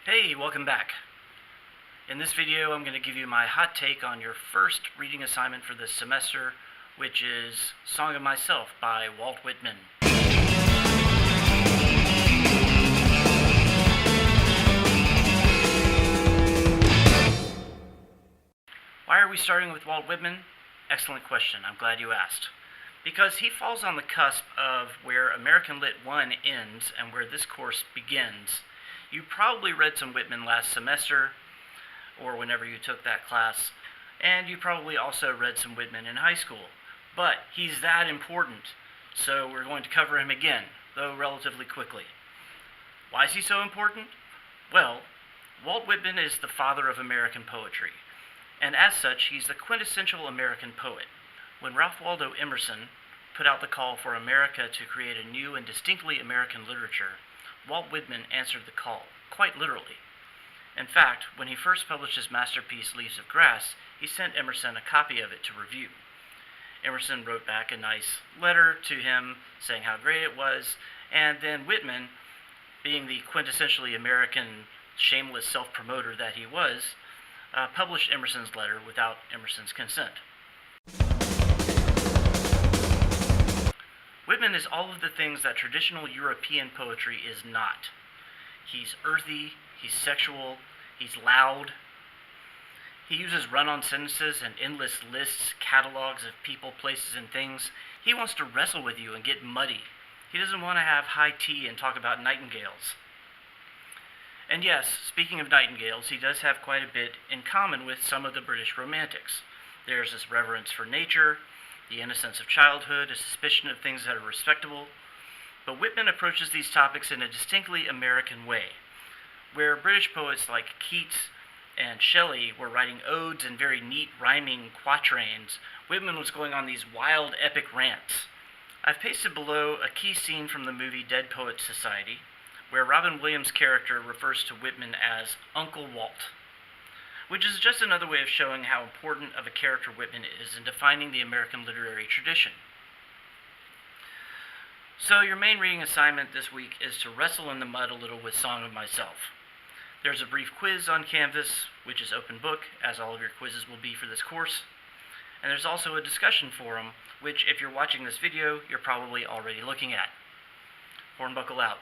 Hey, welcome back. In this video, I'm going to give you my hot take on your first reading assignment for this semester, which is Song of Myself by Walt Whitman. Why are we starting with Walt Whitman? Excellent question. I'm glad you asked. Because he falls on the cusp of where American Lit 1 ends and where this course begins. You probably read some Whitman last semester, or whenever you took that class, and you probably also read some Whitman in high school. But he's that important, so we're going to cover him again, though relatively quickly. Why is he so important? Well, Walt Whitman is the father of American poetry, and as such, he's the quintessential American poet. When Ralph Waldo Emerson put out the call for America to create a new and distinctly American literature, Walt Whitman answered the call, quite literally. In fact, when he first published his masterpiece, Leaves of Grass, he sent Emerson a copy of it to review. Emerson wrote back a nice letter to him saying how great it was, and then Whitman, being the quintessentially American, shameless self-promoter that he was, published Emerson's letter without Emerson's consent. Whitman is all of the things that traditional European poetry is not. He's earthy, he's sexual, he's loud. He uses run-on sentences and endless lists, catalogs of people, places, and things. He wants to wrestle with you and get muddy. He doesn't want to have high tea and talk about nightingales. And yes, speaking of nightingales, he does have quite a bit in common with some of the British romantics. There's this reverence for nature, the innocence of childhood, a suspicion of things that are respectable. But Whitman approaches these topics in a distinctly American way, where British poets like Keats and Shelley were writing odes and very neat rhyming quatrains. Whitman was going on these wild epic rants. I've pasted below a key scene from the movie Dead Poets Society, where Robin Williams' character refers to Whitman as Uncle Walt, which is just another way of showing how important of a character Whitman is in defining the American literary tradition. So your main reading assignment this week is to wrestle in the mud a little with Song of Myself. There's a brief quiz on Canvas, which is open book, as all of your quizzes will be for this course. And there's also a discussion forum, which if you're watching this video, you're probably already looking at. Hornbuckle out.